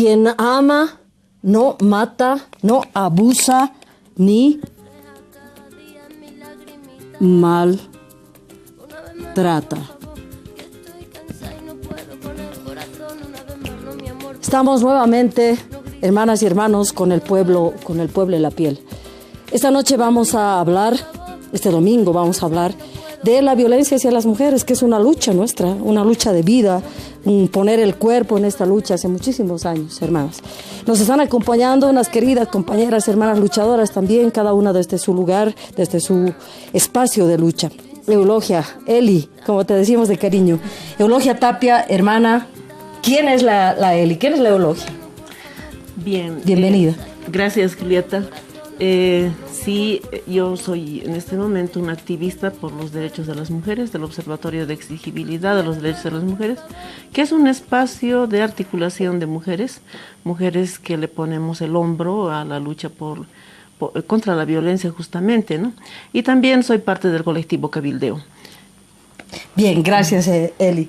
quien ama no mata, no abusa ni maltrata. Estamos nuevamente, hermanas y hermanos, con el pueblo en la piel. Esta noche vamos a hablar, este domingo vamos a hablar de la violencia hacia las mujeres, que es una lucha nuestra, una lucha de vida, poner el cuerpo en esta lucha hace muchísimos años, hermanas. Nos están acompañando unas queridas compañeras, hermanas luchadoras también, cada una desde su lugar, desde su espacio de lucha. Eulogia, Eli, como te decimos de cariño. Eulogia Tapia, hermana, ¿quién es la Eli? ¿Quién es la Eulogia? Bien. Bienvenida. Gracias, Julieta. Sí, yo soy en este momento una activista por los derechos de las mujeres, del Observatorio de Exigibilidad de los Derechos de las Mujeres, que es un espacio de articulación de mujeres que le ponemos el hombro a la lucha contra la violencia justamente, ¿no? Y también soy parte del colectivo Cabildeo. Bien, gracias, Eli.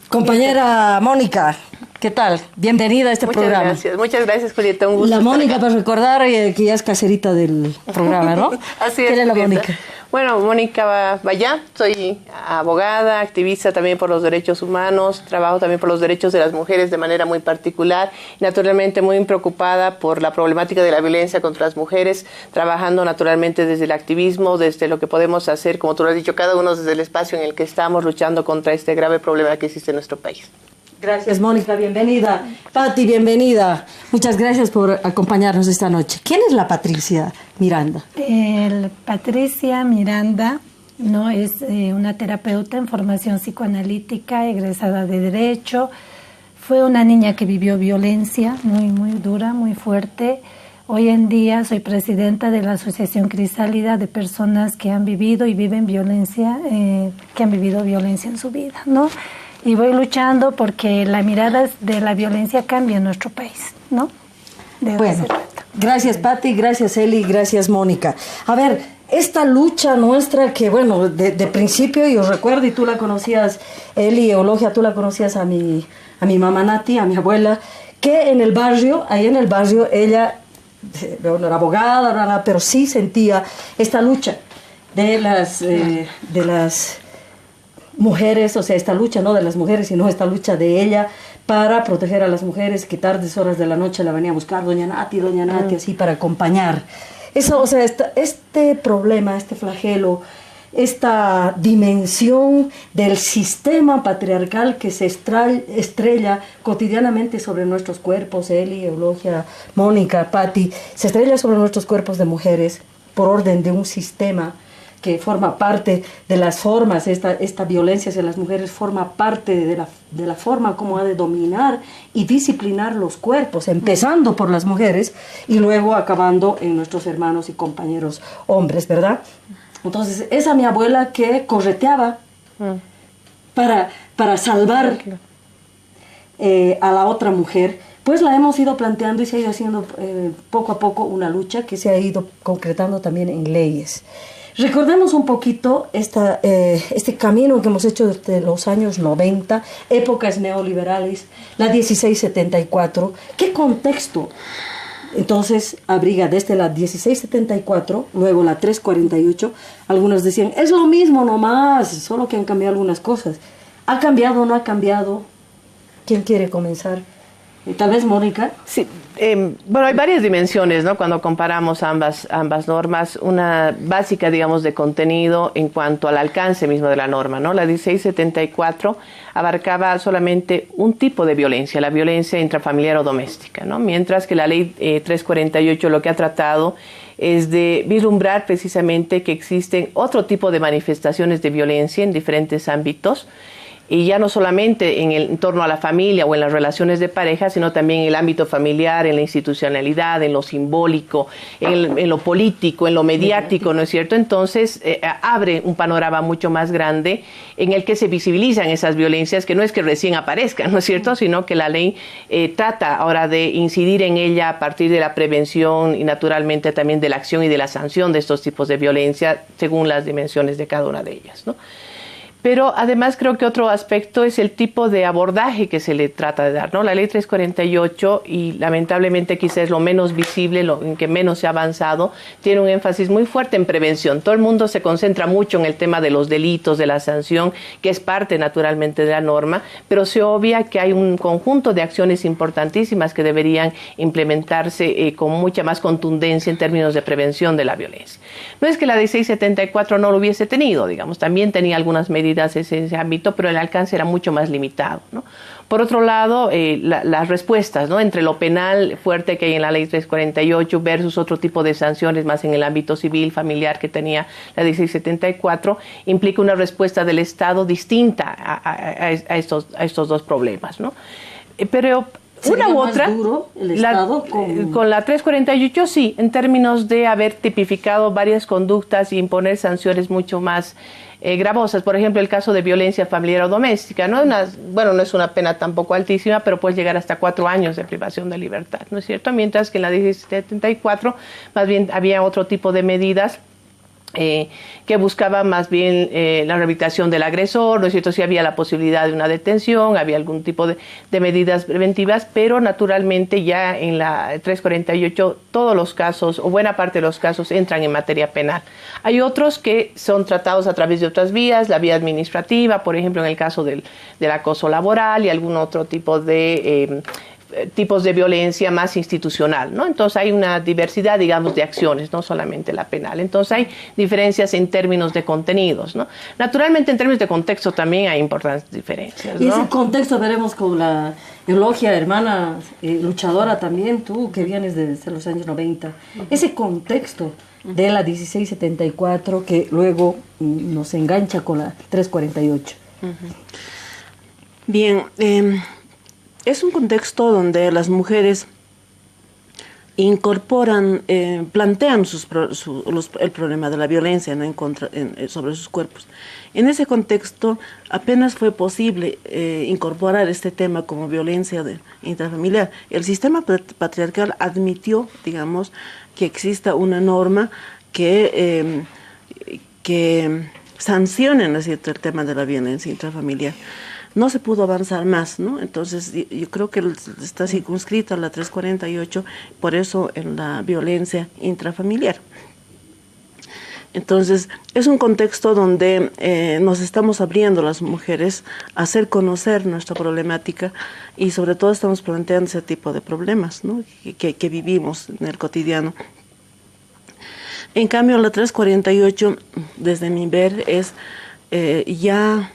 Compañera Mónica, ¿qué tal? Bienvenida a este programa. Muchas gracias, Julieta, un gusto. La Mónica, para recordar que ya es caserita del programa, ¿no? Así es, ¿Quién es la Mónica? Bueno, Mónica Bayá, soy abogada, activista también por los derechos humanos, trabajo también por los derechos de las mujeres de manera muy particular, y naturalmente muy preocupada por la problemática de la violencia contra las mujeres, trabajando naturalmente desde el activismo, desde lo que podemos hacer, como tú lo has dicho, cada uno desde el espacio en el que estamos luchando contra este grave problema que existe en nuestro país. Gracias, Mónica, bienvenida. Pati, bienvenida. Muchas gracias por acompañarnos esta noche. ¿Quién es la Patricia Miranda? Patricia Miranda no es una terapeuta en formación psicoanalítica, egresada de Derecho. Fue una niña que vivió violencia muy dura, muy fuerte. Hoy en día soy presidenta de la Asociación Crisálida de personas que han vivido y viven violencia, que han vivido violencia en su vida, ¿no? Y voy luchando porque la mirada de la violencia cambia en nuestro país, ¿no? Bueno, gracias Pati, gracias Eli, gracias Mónica. A ver, esta lucha nuestra que, bueno, de principio yo recuerdo, y tú la conocías, Eli, Eulogia, tú la conocías a mi mamá Nati, a mi abuela, que en el barrio, ahí en el barrio, ella, bueno, era abogada, pero sí sentía esta lucha de las mujeres, o sea, esta lucha no de las mujeres, sino esta lucha de ella para proteger a las mujeres, que tardes horas de la noche la venía a buscar doña Nati, así para acompañar. Eso, o sea, este problema, este flagelo, esta dimensión del sistema patriarcal que se estrella cotidianamente sobre nuestros cuerpos, Eli, Eulogia, Mónica, Pati, se estrella sobre nuestros cuerpos de mujeres por orden de un sistema que forma parte de las formas, esta violencia hacia las mujeres forma parte de la forma como ha de dominar y disciplinar los cuerpos, empezando por las mujeres y luego acabando en nuestros hermanos y compañeros hombres, ¿verdad? Entonces, esa mi abuela que correteaba para salvar a la otra mujer, pues la hemos ido planteando y se ha ido haciendo poco a poco una lucha que se ha ido concretando también en leyes. Recordemos un poquito este camino que hemos hecho desde los años 90, épocas neoliberales, la 1674. ¿Qué contexto entonces abriga desde la 1674, luego la 348? Algunos decían, es lo mismo nomás, solo que han cambiado algunas cosas. ¿Ha cambiado o no ha cambiado? ¿Quién quiere comenzar? Tal vez Mónica. Sí, bueno, hay varias dimensiones, ¿no? Cuando comparamos ambas normas, una básica, digamos, de contenido en cuanto al alcance mismo de la norma, ¿no? La 1674 abarcaba solamente un tipo de violencia, la violencia intrafamiliar o doméstica, ¿no? Mientras que la ley 348 lo que ha tratado es de vislumbrar precisamente que existen otro tipo de manifestaciones de violencia en diferentes ámbitos, y ya no solamente en torno a la familia o en las relaciones de pareja, sino también en el ámbito familiar, en la institucionalidad, en lo simbólico, en lo político, en lo mediático, ¿no es cierto? Entonces, abre un panorama mucho más grande en el que se visibilizan esas violencias, que no es que recién aparezcan, ¿no es cierto?, sino que la ley trata ahora de incidir en ella a partir de la prevención y naturalmente también de la acción y de la sanción de estos tipos de violencia según las dimensiones de cada una de ellas, ¿no? Pero además creo que otro aspecto es el tipo de abordaje que se le trata de dar, ¿no? La ley 348, y lamentablemente quizás es lo menos visible, en que menos se ha avanzado, tiene un énfasis muy fuerte en prevención. Todo el mundo se concentra mucho en el tema de los delitos, de la sanción, que es parte naturalmente de la norma, pero se obvia que hay un conjunto de acciones importantísimas que deberían implementarse con mucha más contundencia en términos de prevención de la violencia. No es que la 1674 no lo hubiese tenido, digamos, también tenía algunas medidas en ese ámbito, pero el alcance era mucho más limitado, ¿no? Por otro lado, las respuestas, ¿no? Entre lo penal fuerte que hay en la ley 348 versus otro tipo de sanciones más en el ámbito civil, familiar que tenía la 1674, implica una respuesta del Estado distinta a estos dos problemas, ¿no? Pero una u otra, duro el Estado con la 348 sí, en términos de haber tipificado varias conductas y imponer sanciones mucho más gravosas. Por ejemplo, el caso de violencia familiar o doméstica, ¿no? No es una pena tampoco altísima, pero puede llegar hasta 4 años de privación de libertad, ¿no es cierto? Mientras que en la 1674 más bien había otro tipo de medidas que buscaba más bien la rehabilitación del agresor, ¿no es cierto? Si había la posibilidad de una detención, había algún tipo de medidas preventivas, pero naturalmente ya en la 348 todos los casos, o buena parte de los casos, entran en materia penal. Hay otros que son tratados a través de otras vías, la vía administrativa, por ejemplo en el caso del acoso laboral y algún otro tipo de tipos de violencia más institucional, ¿no? Entonces hay una diversidad, digamos, de acciones, no solamente la penal. Entonces hay diferencias en términos de contenidos, ¿no? Naturalmente en términos de contexto también hay importantes diferencias, ¿no? Y ese contexto veremos con la Eulogia, hermana luchadora también, tú que vienes desde los años 90. Ese contexto de la 1674 que luego nos engancha con la 348. Bien, es un contexto donde las mujeres incorporan, plantean el problema de la violencia, ¿no? Sobre sus cuerpos. En ese contexto apenas fue posible incorporar este tema como violencia intrafamiliar. El sistema patriarcal admitió, digamos, que exista una norma que sancione, ¿no es cierto?, el tema de la violencia intrafamiliar. No se pudo avanzar más, ¿no? Entonces, yo creo que está circunscrita la 348, por eso en la violencia intrafamiliar. Entonces, es un contexto donde nos estamos abriendo las mujeres a hacer conocer nuestra problemática y sobre todo estamos planteando ese tipo de problemas, ¿no?, que vivimos en el cotidiano. En cambio, la 348, desde mi ver, es ya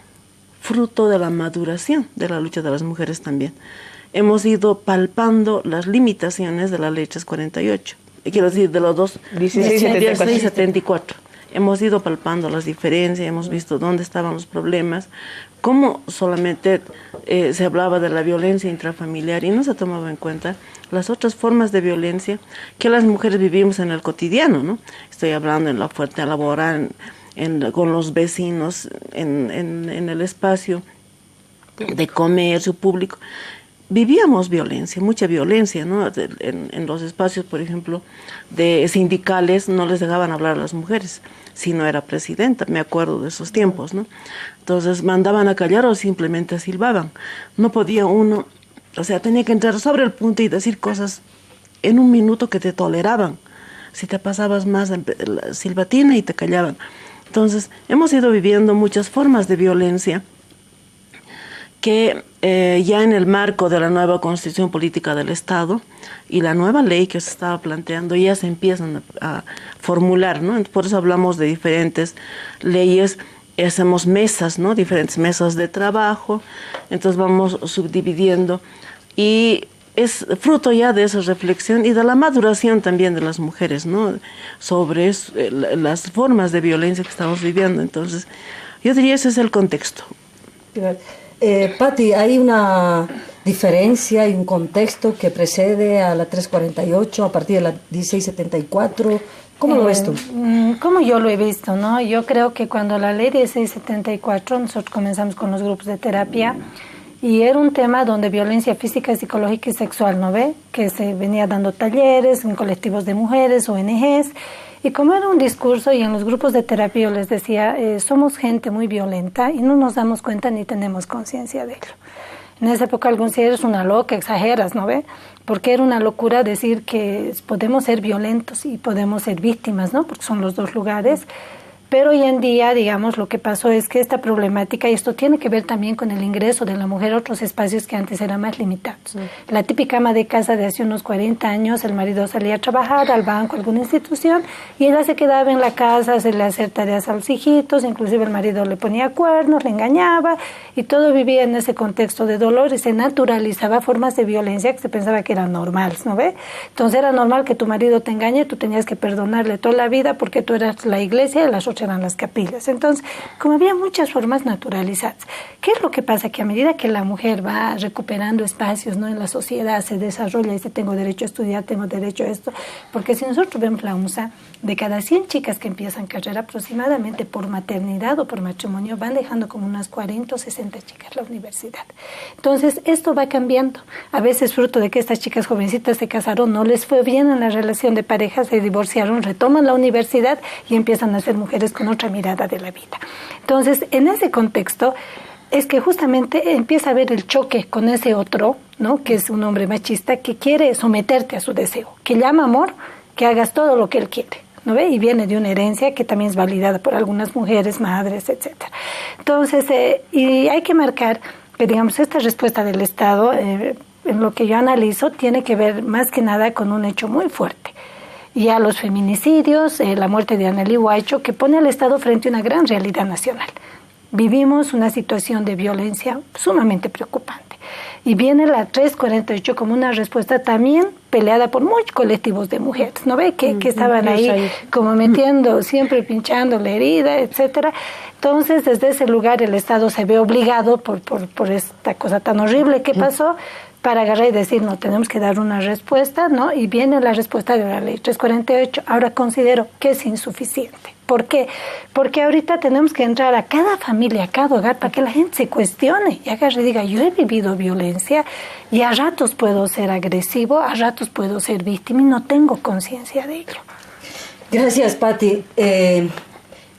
fruto de la maduración de la lucha de las mujeres también. Hemos ido palpando las limitaciones de la ley 348, quiero decir, de los dos 1674. Hemos ido palpando las diferencias, hemos visto dónde estaban los problemas, cómo solamente se hablaba de la violencia intrafamiliar y no se tomaba en cuenta las otras formas de violencia que las mujeres vivimos en el cotidiano, ¿no? Estoy hablando en la oferta laboral, con los vecinos, en el espacio de comercio público. Vivíamos violencia, mucha violencia, ¿no? En los espacios, por ejemplo, de sindicales no les dejaban hablar a las mujeres si no era presidenta, me acuerdo de esos tiempos, ¿no? Entonces mandaban a callar o simplemente silbaban. No podía uno, o sea, tenía que entrar sobre el punto y decir cosas en un minuto que te toleraban. Si te pasabas más la silbatina y te callaban. Entonces, hemos ido viviendo muchas formas de violencia que ya en el marco de la nueva Constitución Política del Estado y la nueva ley que se estaba planteando ya se empiezan a formular, ¿no? Por eso hablamos de diferentes leyes, hacemos mesas, ¿no? Diferentes mesas de trabajo, entonces vamos subdividiendo y es fruto ya de esa reflexión y de la maduración también de las mujeres, ¿no?, sobre las formas de violencia que estamos viviendo. Entonces, yo diría ese es el contexto. Patti, ¿hay una diferencia y un contexto que precede a la 348 a partir de la 1674? ¿Cómo lo ves tú? Como yo lo he visto, ¿no? Yo creo que cuando la ley 1674, nosotros comenzamos con los grupos de terapia, Y era un tema donde violencia física, psicológica y sexual, ¿no ve? Que se venía dando talleres en colectivos de mujeres, ONGs. Y como era un discurso y en los grupos de terapia yo les decía, somos gente muy violenta y no nos damos cuenta ni tenemos conciencia de ello. En esa época algún si eres una loca, exageras, ¿no ve? Porque era una locura decir que podemos ser violentos y podemos ser víctimas, ¿no? Porque son los dos lugares. Pero hoy en día, digamos, lo que pasó es que esta problemática, y esto tiene que ver también con el ingreso de la mujer a otros espacios que antes eran más limitados. La típica ama de casa de hace unos 40 años, el marido salía a trabajar al banco, a alguna institución, y ella se quedaba en la casa a hacerle hacer tareas a los hijitos, inclusive el marido le ponía cuernos, le engañaba, y todo vivía en ese contexto de dolor y se naturalizaba formas de violencia que se pensaba que eran normales, ¿no ve? Entonces era normal que tu marido te engañe, tú tenías que perdonarle toda la vida porque tú eras la iglesia y las otras eran las capillas. Entonces, como había muchas formas naturalizadas, ¿qué es lo que pasa? Que a medida que la mujer va recuperando espacios, ¿no?, en la sociedad, se desarrolla y dice, tengo derecho a estudiar, tengo derecho a esto, porque si nosotros vemos la UNSA, de cada 100 chicas que empiezan carrera, aproximadamente por maternidad o por matrimonio, van dejando como unas 40 o 60 chicas la universidad. Entonces, esto va cambiando. A veces, fruto de que estas chicas jovencitas se casaron, no les fue bien en la relación de pareja, se divorciaron, retoman la universidad y empiezan a ser mujeres con otra mirada de la vida. Entonces, en ese contexto, es que justamente empieza a haber el choque con ese otro, ¿no?, que es un hombre machista que quiere someterte a su deseo, que llama amor, que hagas todo lo que él quiere, ¿no ve? Y viene de una herencia que también es validada por algunas mujeres, madres, etcétera. Entonces, y hay que marcar que, digamos, esta respuesta del Estado, en lo que yo analizo, tiene que ver más que nada con un hecho muy fuerte. Ya los feminicidios, la muerte de Anneli Huaycho, que pone al Estado frente a una gran realidad nacional. Vivimos una situación de violencia sumamente preocupante. Y viene la 348 como una respuesta también peleada por muchos colectivos de mujeres, ¿no ve? Que estaban ahí como metiendo, siempre pinchando la herida, etcétera. Entonces, desde ese lugar el Estado se ve obligado por esta cosa tan horrible que pasó, para agarrar y decir, no, tenemos que dar una respuesta, ¿no? Y viene la respuesta de la ley 348. Ahora considero que es insuficiente. ¿Por qué? Porque ahorita tenemos que entrar a cada familia, a cada hogar, para que la gente se cuestione y agarre y diga, yo he vivido violencia y a ratos puedo ser agresivo, a ratos puedo ser víctima y no tengo conciencia de ello. Gracias, Pati.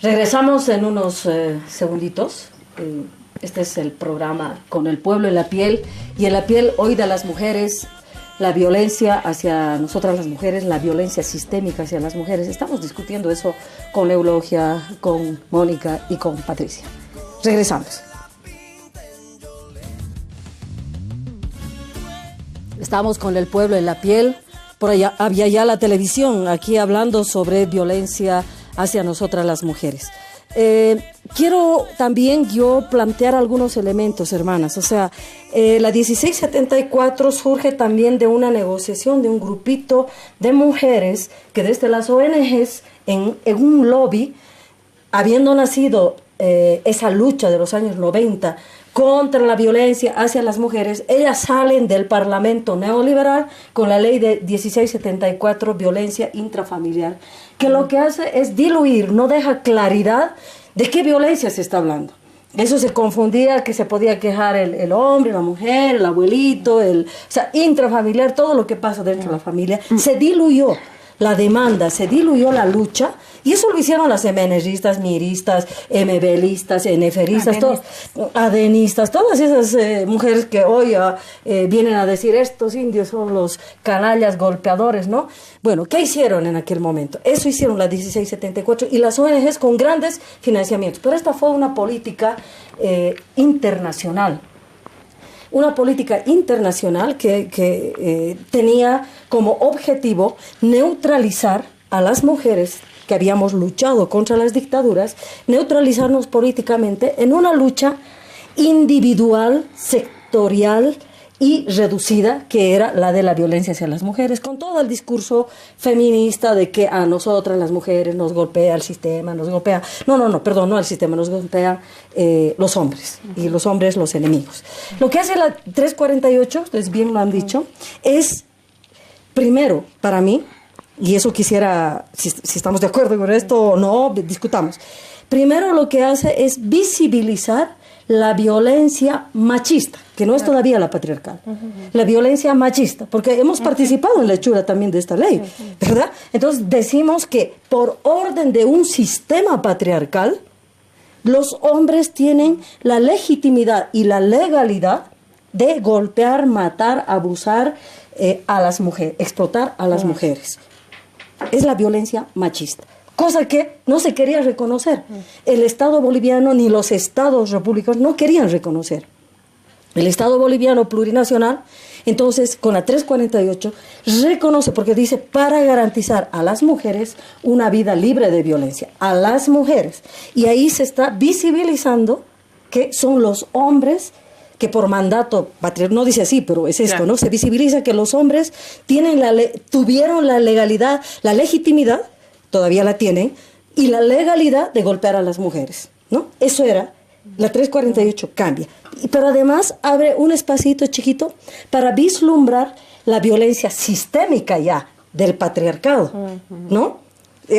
Regresamos en unos segunditos. Este es el programa Con el Pueblo en la Piel, y en la piel hoy de las mujeres, la violencia hacia nosotras las mujeres, la violencia sistémica hacia las mujeres. Estamos discutiendo eso con Eulogia, con Mónica y con Patricia. Regresamos. Estamos con el Pueblo en la Piel. Por allá había ya la televisión aquí hablando sobre violencia hacia nosotras las mujeres. Quiero también yo plantear algunos elementos, hermanas. O sea, la 1674 surge también de una negociación de un grupito de mujeres que desde las ONGs, en un lobby, habiendo nacido esa lucha de los años 90 contra la violencia hacia las mujeres, ellas salen del Parlamento neoliberal con la ley de 1674, violencia intrafamiliar, que lo que hace es diluir, no deja claridad de qué violencia se está hablando. Eso se confundía, que se podía quejar el hombre, la mujer, el abuelito, o sea, intrafamiliar, todo lo que pasa dentro de la familia. Se diluyó la demanda, se diluyó la lucha, y eso lo hicieron las MNRistas, MIRistas, MBListas, NFRistas, adenistas, todas esas mujeres que hoy vienen a decir, estos indios son los canallas golpeadores, ¿no? Bueno, ¿qué hicieron en aquel momento? Eso hicieron la 1674 y las ONGs con grandes financiamientos, pero esta fue una política internacional. Una política internacional que tenía como objetivo neutralizar a las mujeres que habíamos luchado contra las dictaduras, neutralizarnos políticamente en una lucha individual, sectorial y reducida, que era la de la violencia hacia las mujeres, con todo el discurso feminista de que a nosotras las mujeres nos golpea el sistema, nos golpea, no el sistema, nos golpea los hombres, y los hombres los enemigos. Lo que hace la 348, ustedes bien lo han dicho, es, primero, para mí, y eso quisiera, si estamos de acuerdo con esto o no, discutamos. Primero lo que hace es visibilizar la violencia machista, que no es todavía la patriarcal, la violencia machista, porque hemos participado en la hechura también de esta ley, ¿verdad? Entonces decimos que por orden de un sistema patriarcal, los hombres tienen la legitimidad y la legalidad de golpear, matar, abusar a las mujeres, explotar a las mujeres. Es la violencia machista. Cosa que no se quería reconocer. El Estado boliviano ni los estados republicanos no querían reconocer. El Estado boliviano plurinacional, entonces, con la 348, reconoce, porque dice, para garantizar a las mujeres una vida libre de violencia, a las mujeres. Y ahí se está visibilizando que son los hombres que por mandato patriarcal, no dice así, pero es esto, ¿no? Se visibiliza que los hombres tuvieron la legalidad, la legitimidad, todavía la tienen, y la legalidad de golpear a las mujeres, ¿no? Eso era, la 348 cambia. Pero además abre un espacito chiquito para vislumbrar la violencia sistémica ya del patriarcado, ¿no?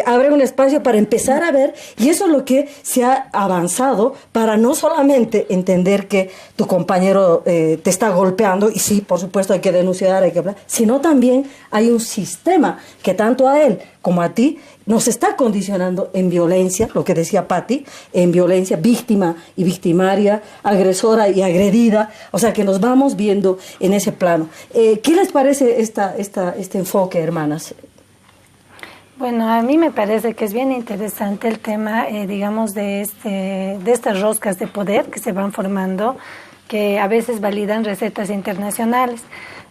Abre un espacio para empezar a ver, y eso es lo que se ha avanzado para no solamente entender que tu compañero te está golpeando, y sí, por supuesto hay que denunciar, hay que hablar, sino también hay un sistema que tanto a él como a ti nos está condicionando en violencia, lo que decía Patti, en violencia víctima y victimaria, agresora y agredida, o sea que nos vamos viendo en ese plano. ¿Qué les parece este enfoque, hermanas? Bueno, a mí me parece que es bien interesante el tema, digamos, de estas roscas de poder que se van formando, que a veces validan recetas internacionales.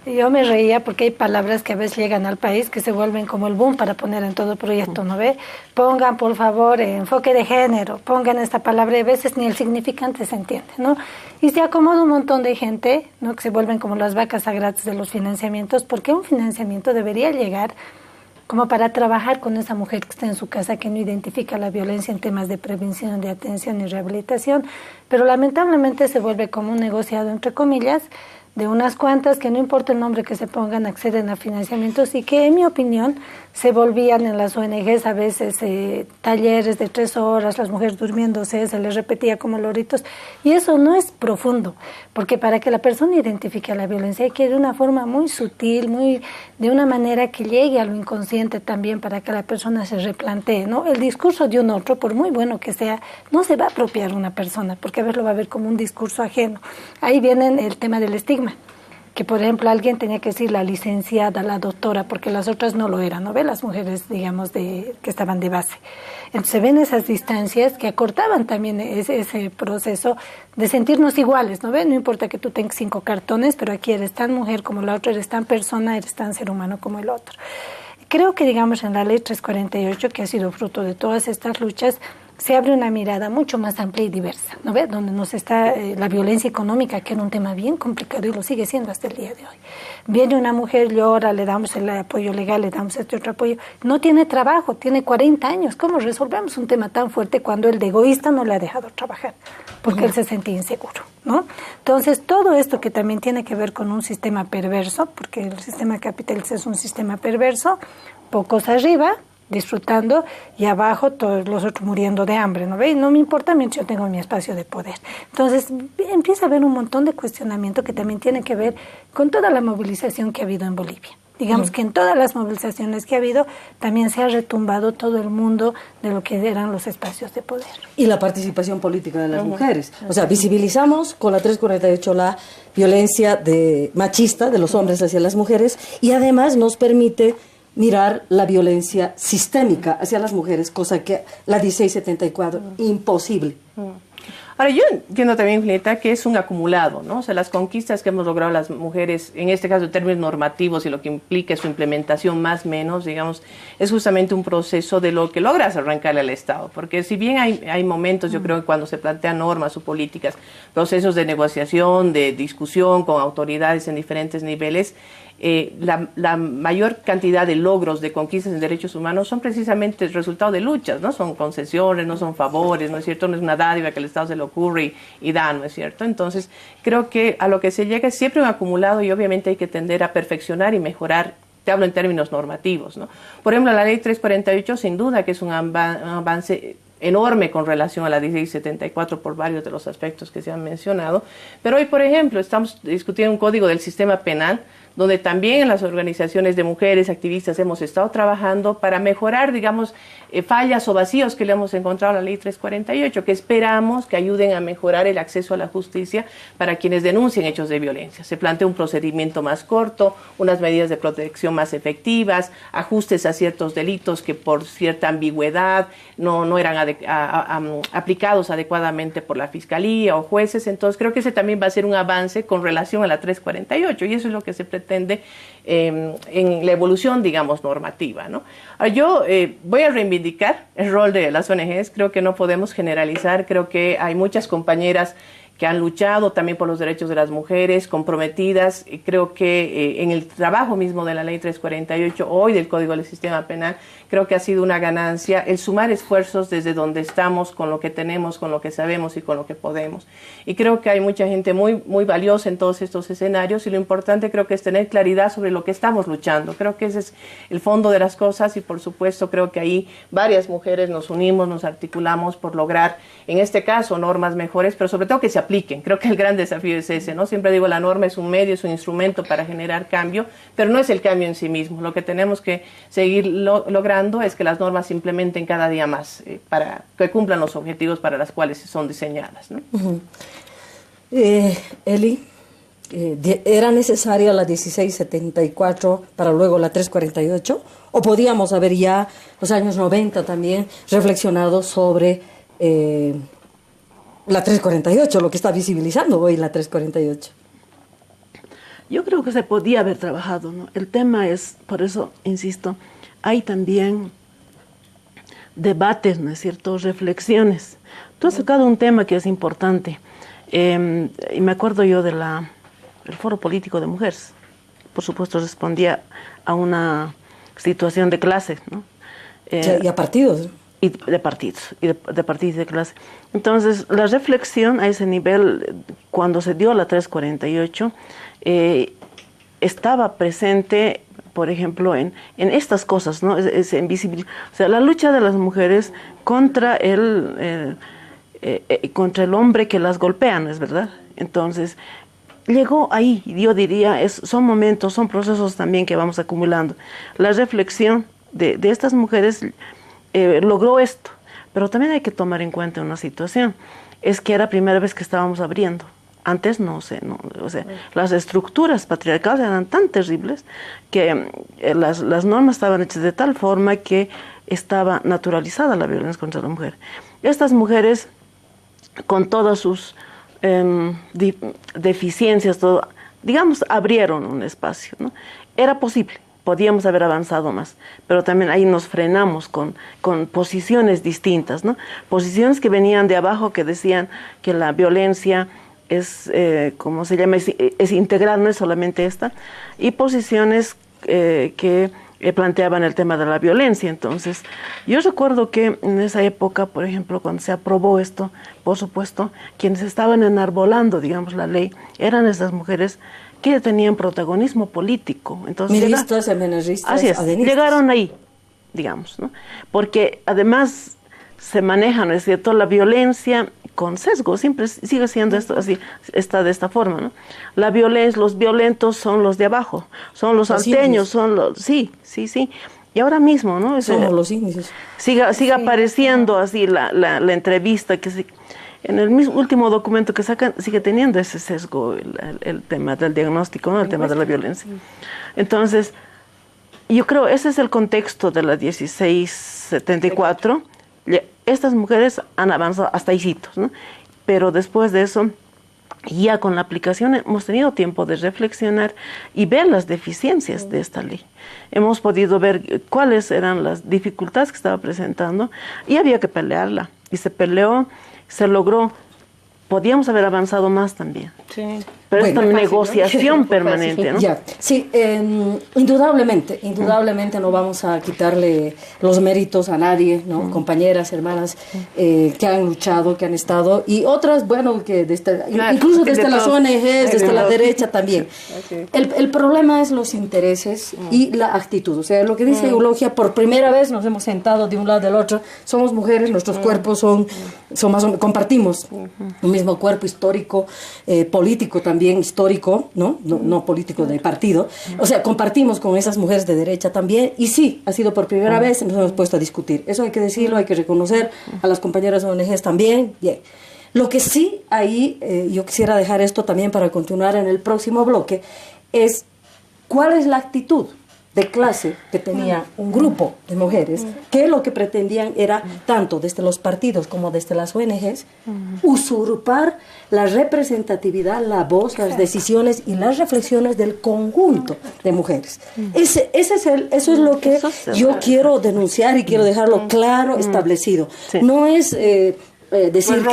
Yo me reía porque hay palabras que a veces llegan al país que se vuelven como el boom para poner en todo proyecto, ¿no ve? Pongan, por favor, enfoque de género, pongan esta palabra, y a veces ni el significante se entiende, ¿no? Y se acomoda un montón de gente, ¿no? Que se vuelven como las vacas sagradas de los financiamientos, porque un financiamiento debería llegar como para trabajar con esa mujer que está en su casa, que no identifica la violencia en temas de prevención, de atención y rehabilitación, pero lamentablemente se vuelve como un negociado, entre comillas, de unas cuantas que no importa el nombre que se pongan, acceden a financiamientos, y que en mi opinión se volvían en las ONGs a veces talleres de 3 horas, las mujeres durmiéndose, se les repetía como loritos, y eso no es profundo, porque para que la persona identifique la violencia hay que ir de una forma muy sutil, de una manera que llegue a lo inconsciente también, para que la persona se replantee, ¿no? El discurso de un otro, por muy bueno que sea, no se va a apropiar una persona, porque a veces lo va a ver como un discurso ajeno. Ahí viene el tema del estigma, que por ejemplo alguien tenía que decir la licenciada, la doctora, porque las otras no lo eran, ¿no ve? Las mujeres, digamos, que estaban de base. Entonces se ven esas distancias que acortaban también ese proceso de sentirnos iguales, ¿no ve? No importa que tú tengas 5 cartones, pero aquí eres tan mujer como la otra, eres tan persona, eres tan ser humano como el otro. Creo que, digamos, en la ley 348, que ha sido fruto de todas estas luchas, se abre una mirada mucho más amplia y diversa, ¿no ve? Donde nos está la violencia económica, que era un tema bien complicado y lo sigue siendo hasta el día de hoy. Viene una mujer, llora, le damos el apoyo legal, le damos este otro apoyo, no tiene trabajo, tiene 40 años. ¿Cómo resolvemos un tema tan fuerte cuando el de egoísta no le ha dejado trabajar? Porque él se sentía inseguro, ¿no? Entonces, todo esto que también tiene que ver con un sistema perverso, porque el sistema capitalista es un sistema perverso, pocos arriba, disfrutando, y abajo todos los otros muriendo de hambre, ¿no ve? No me importa mientras yo tengo mi espacio de poder. Entonces empieza a haber un montón de cuestionamiento que también tiene que ver con toda la movilización que ha habido en Bolivia. Digamos que en todas las movilizaciones que ha habido también se ha retumbado todo el mundo de lo que eran los espacios de poder. Y la participación política de las mujeres. O sea, visibilizamos con la 348 la violencia machista de los hombres hacia las mujeres, y además nos permite mirar la violencia sistémica hacia las mujeres, cosa que la 1674, imposible. Ahora, yo entiendo también, Julieta, que es un acumulado, ¿no? O sea, las conquistas que hemos logrado las mujeres, en este caso en términos normativos y lo que implica su implementación más o menos, digamos, es justamente un proceso de lo que logras arrancarle al Estado. Porque si bien hay momentos, yo creo que cuando se plantean normas o políticas, procesos de negociación, de discusión con autoridades en diferentes niveles, la mayor cantidad de logros de conquistas en derechos humanos son precisamente el resultado de luchas, no son concesiones, no son favores, ¿no es cierto? No es una dádiva que el Estado se le ocurre y da, ¿no es cierto? Entonces, creo que a lo que se llega es siempre un acumulado, y obviamente hay que tender a perfeccionar y mejorar. Te hablo en términos normativos, ¿no? Por ejemplo, la ley 348 sin duda que es un avance enorme con relación a la 1674 por varios de los aspectos que se han mencionado. Pero hoy, por ejemplo, estamos discutiendo un código del sistema penal donde también en las organizaciones de mujeres activistas hemos estado trabajando para mejorar, digamos, fallas o vacíos que le hemos encontrado a la ley 348, que esperamos que ayuden a mejorar el acceso a la justicia para quienes denuncien hechos de violencia. Se plantea un procedimiento más corto, unas medidas de protección más efectivas, ajustes a ciertos delitos que por cierta ambigüedad no eran aplicados adecuadamente por la Fiscalía o jueces. Entonces creo que ese también va a ser un avance con relación a la 348 y eso es lo que se pretende en la evolución, digamos, normativa, ¿no? Yo voy a reivindicar el rol de las ONGs, creo que no podemos generalizar, creo que hay muchas compañeras que han luchado también por los derechos de las mujeres, comprometidas, y creo que en el trabajo mismo de la ley 348, hoy del Código del Sistema Penal, creo que ha sido una ganancia el sumar esfuerzos desde donde estamos, con lo que tenemos, con lo que sabemos y con lo que podemos. Y creo que hay mucha gente muy, muy valiosa en todos estos escenarios y lo importante creo que es tener claridad sobre lo que estamos luchando. Creo que ese es el fondo de las cosas y por supuesto creo que ahí varias mujeres nos unimos, nos articulamos por lograr, en este caso, normas mejores, pero sobre todo que se apliquen. Creo que el gran desafío es ese, ¿no? Siempre digo, la norma es un medio, es un instrumento para generar cambio, pero no es el cambio en sí mismo. Lo que tenemos que seguir logrando es que las normas se implementen cada día más para que cumplan los objetivos para los cuales son diseñadas, ¿no? Eli, ¿era necesaria la 1674 para luego la 348? ¿O podíamos haber ya, los años 90 también, reflexionado sobre la 348, lo que está visibilizando hoy la 348? Yo creo que se podía haber trabajado, ¿no? El tema es, por eso insisto, hay también debates, ¿no es cierto?, reflexiones. Tú has sacado un tema que es importante, y me acuerdo yo del Foro Político de Mujeres. Por supuesto, respondía a una situación de clase, ¿no? Y a partidos. Y de partidos, y de partidos de clase. Entonces, la reflexión a ese nivel, cuando se dio la 348, estaba presente, por ejemplo, en estas cosas, ¿no? En visibilidad. O sea, la lucha de las mujeres contra el hombre que las golpea, ¿no es verdad? Entonces, llegó ahí, yo diría, son momentos, son procesos también que vamos acumulando. La reflexión de estas mujeres logró esto, pero también hay que tomar en cuenta una situación, es que era la primera vez que estábamos abriendo. Antes no sé, o sea, las estructuras patriarcales eran tan terribles que las normas estaban hechas de tal forma que estaba naturalizada la violencia contra la mujer. Estas mujeres, con todas sus deficiencias, todo, digamos, abrieron un espacio, ¿no? Era posible, podíamos haber avanzado más, pero también ahí nos frenamos con posiciones distintas, ¿no? Posiciones que venían de abajo, que decían que la violencia es, ¿cómo se llama?, es integral, no es solamente esta, y posiciones que planteaban el tema de la violencia. Entonces, yo recuerdo que en esa época, por ejemplo, cuando se aprobó esto, por supuesto, quienes estaban enarbolando, digamos, la ley, eran esas mujeres que tenían protagonismo político. Entonces, ministras, seminaristas, así es, adenistas. llegaron ahí, digamos, ¿no? Porque además se maneja, ¿no es cierto?, la violencia con sesgo, siempre sigue siendo esto así, está de esta forma, ¿no? La violencia, los violentos son los de abajo, son los salteños, son los, sí, y ahora mismo, ¿no? Somos los índices. Sigue apareciendo así la entrevista, que en el mismo último documento que sacan, sigue teniendo ese sesgo, el tema del diagnóstico, ¿no? El tema de la violencia. Entonces, yo creo ese es el contexto de la 1674. Estas mujeres han avanzado hasta ahícitos, ¿no? Pero después de eso, ya con la aplicación hemos tenido tiempo de reflexionar y ver las deficiencias de esta ley. Hemos podido ver cuáles eran las dificultades que estaba presentando y había que pelearla. Y se peleó, se logró. Podíamos haber avanzado más también. Sí. Pero Bueno, esta negociación permanente, ¿no? Ya, sí, indudablemente no vamos a quitarle los méritos a nadie, ¿no? Compañeras, hermanas que han luchado, que han estado, y otras, bueno, que incluso desde las ONGs, desde la derecha también. El problema es los intereses y la actitud. O sea, lo que dice Eulogia, por primera vez nos hemos sentado de un lado del otro, somos mujeres, nuestros cuerpos son más o menos, compartimos un mismo cuerpo histórico, político también, histórico, no político de partido. O sea, compartimos con esas mujeres de derecha también, y sí, ha sido por primera vez, nos hemos puesto a discutir. Eso hay que decirlo, hay que reconocer a las compañeras ONGs también. Bien. Lo que sí, ahí yo quisiera dejar esto también para continuar en el próximo bloque, es cuál es la actitud de clase que tenía un grupo de mujeres, que lo que pretendían era, tanto desde los partidos como desde las ONGs, usurpar la representatividad, la voz, las decisiones y las reflexiones del conjunto de mujeres. Eso es lo que yo quiero denunciar y quiero dejarlo claro, establecido. Sí. No es decir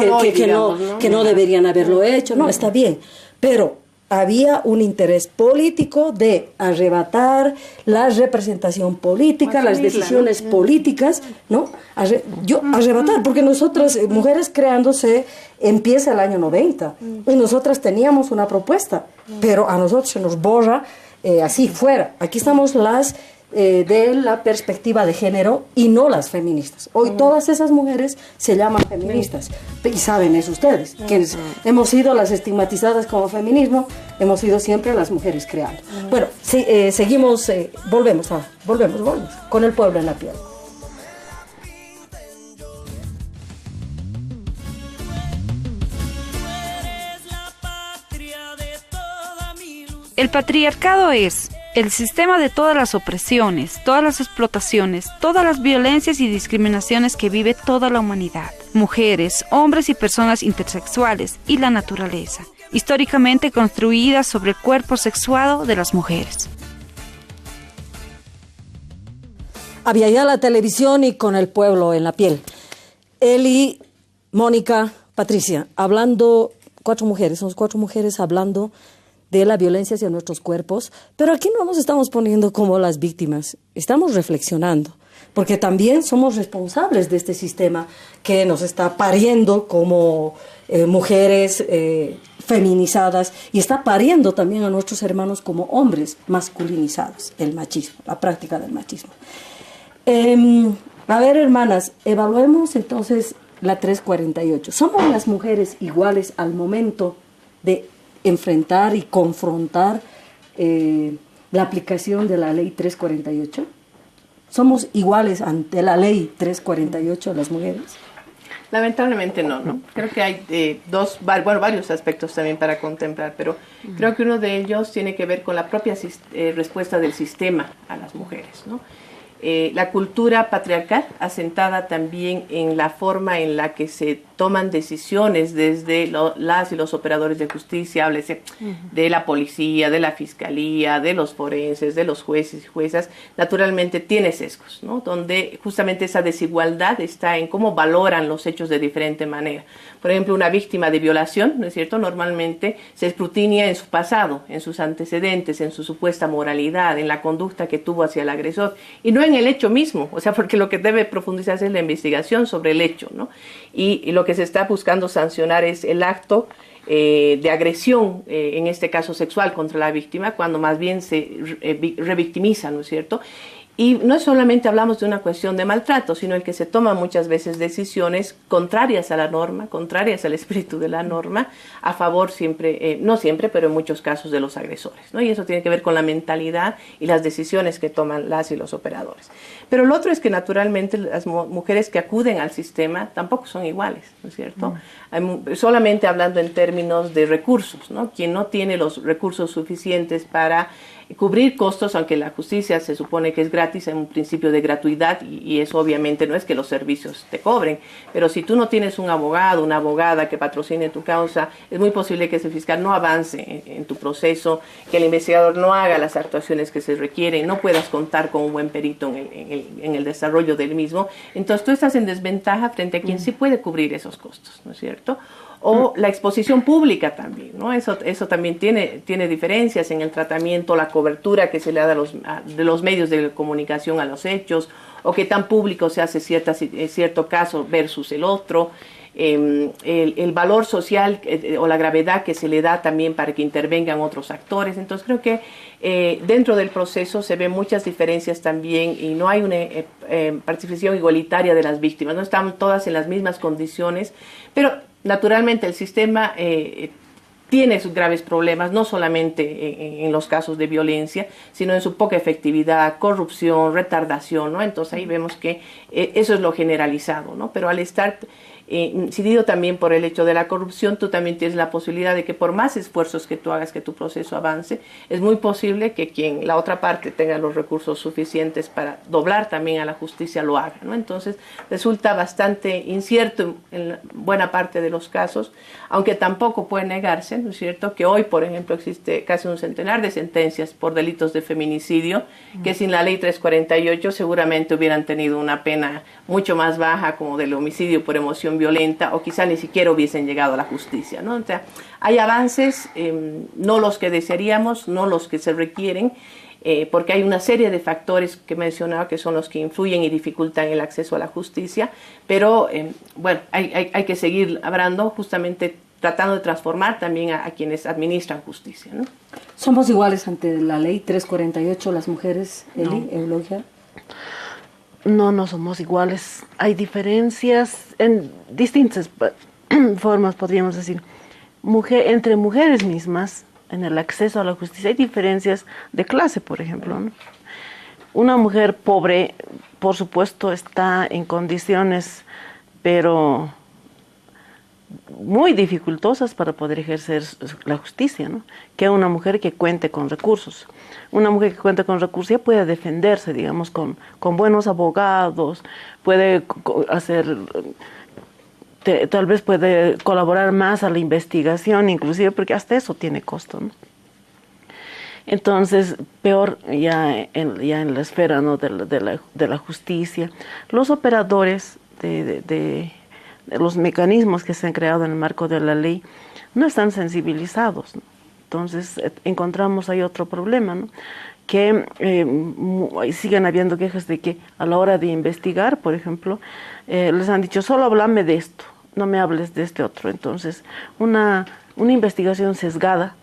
que no deberían haberlo hecho, no, está bien, pero había un interés político de arrebatar la representación política, las decisiones políticas, ¿no? Arrebatar, porque nosotras, mujeres creándose, empieza el año 90, y nosotras teníamos una propuesta, pero a nosotros se nos borra así fuera. Aquí estamos las de la perspectiva de género y no las feministas. Hoy todas esas mujeres se llaman feministas, y saben eso ustedes, quienes hemos sido las estigmatizadas como feminismo, hemos sido siempre las mujeres creando. Bueno, seguimos, volvemos con el pueblo en la piel. El patriarcado es el sistema de todas las opresiones, todas las explotaciones, todas las violencias y discriminaciones que vive toda la humanidad, mujeres, hombres y personas intersexuales, y la naturaleza, históricamente construida sobre el cuerpo sexuado de las mujeres. Había ya la televisión y con el pueblo en la piel. Eli, Mónica, Patricia, hablando, somos cuatro mujeres hablando de la violencia hacia nuestros cuerpos, pero aquí no nos estamos poniendo como las víctimas, estamos reflexionando, porque también somos responsables de este sistema que nos está pariendo como mujeres feminizadas, y está pariendo también a nuestros hermanos como hombres masculinizados, el machismo, la práctica del machismo. A ver, hermanas, evaluemos entonces la 348. ¿Somos las mujeres iguales al momento de enfrentar y confrontar la aplicación de la ley 348? ¿Somos iguales ante la ley 348 las mujeres? Lamentablemente no. Creo que hay varios aspectos también para contemplar, pero creo que uno de ellos tiene que ver con la propia respuesta del sistema a las mujeres, ¿no? La cultura patriarcal, asentada también en la forma en la que se toman decisiones desde las y los operadores de justicia, háblese de la policía, de la fiscalía, de los forenses, de los jueces y juezas, naturalmente tiene sesgos, ¿no? Donde justamente esa desigualdad está en cómo valoran los hechos de diferente manera. Por ejemplo, una víctima de violación, ¿no es cierto?, normalmente se escrutina en su pasado, en sus antecedentes, en su supuesta moralidad, en la conducta que tuvo hacia el agresor, y no en el hecho mismo, o sea, porque lo que debe profundizarse es la investigación sobre el hecho, ¿no? Y lo que se está buscando sancionar es el acto de agresión, en este caso sexual, contra la víctima, cuando más bien se revictimiza, ¿no es cierto? Y no solamente hablamos de una cuestión de maltrato, sino el que se toman muchas veces decisiones contrarias a la norma, contrarias al espíritu de la norma, a favor siempre, no siempre, pero en muchos casos de los agresores, ¿no? Y eso tiene que ver con la mentalidad y las decisiones que toman las y los operadores. Pero lo otro es que naturalmente las mujeres que acuden al sistema tampoco son iguales, ¿no es cierto? Solamente hablando en términos de recursos, ¿no? Quien no tiene los recursos suficientes para cubrir costos, aunque la justicia se supone que es gratis, hay un principio de gratuidad y eso obviamente no es que los servicios te cobren, pero si tú no tienes un abogado, una abogada que patrocine tu causa, es muy posible que ese fiscal no avance en tu proceso, que el investigador no haga las actuaciones que se requieren, no puedas contar con un buen perito en el desarrollo del mismo, entonces tú estás en desventaja frente a quien sí puede cubrir esos costos, ¿no es cierto? o la exposición pública también, ¿no? Eso también tiene diferencias en el tratamiento, la cobertura que se le da de los medios de comunicación a los hechos, o qué tan público se hace cierto caso versus el otro, el valor social o la gravedad que se le da también para que intervengan otros actores. Entonces creo que dentro del proceso se ven muchas diferencias también y no hay una participación igualitaria de las víctimas, no están todas en las mismas condiciones, pero naturalmente el sistema tiene sus graves problemas, no solamente en los casos de violencia, sino en su poca efectividad, corrupción, retardación, ¿no? Entonces ahí vemos que eso es lo generalizado, ¿no? Pero al estar incidido también por el hecho de la corrupción, tú también tienes la posibilidad de que por más esfuerzos que tú hagas que tu proceso avance, es muy posible que la otra parte tenga los recursos suficientes para doblar también a la justicia lo haga, ¿no? Entonces resulta bastante incierto en buena parte de los casos, aunque tampoco puede negarse, ¿no es cierto?, que hoy, por ejemplo, existe casi un centenar de sentencias por delitos de feminicidio, que sin la ley 348 seguramente hubieran tenido una pena mucho más baja, como del homicidio por emoción violenta, o quizá ni siquiera hubiesen llegado a la justicia, ¿no? O sea, hay avances, no los que desearíamos, no los que se requieren, porque hay una serie de factores que he mencionado que son los que influyen y dificultan el acceso a la justicia, pero bueno, hay que seguir hablando, justamente tratando de transformar también a quienes administran justicia, ¿no? ¿Somos iguales ante la ley 348 las mujeres, Eli, Eulogia? No somos iguales. Hay diferencias en distintas formas, podríamos decir. Entre mujeres mismas, en el acceso a la justicia, hay diferencias de clase, por ejemplo, ¿no? Una mujer pobre, por supuesto, está en condiciones, pero muy dificultosas para poder ejercer la justicia, ¿no?, que una mujer que cuente con recursos. Una mujer que cuenta con recursos ya puede defenderse, digamos, con buenos abogados, puede hacer, tal vez puede colaborar más a la investigación, inclusive, porque hasta eso tiene costo, ¿no? Entonces, peor ya en la esfera, ¿no?, de la justicia. Los operadores de los mecanismos que se han creado en el marco de la ley no están sensibilizados, ¿no? Entonces encontramos ahí otro problema, ¿no?, que siguen habiendo quejas de que a la hora de investigar, por ejemplo, les han dicho, solo háblame de esto, no me hables de este otro. Entonces una investigación sesgada,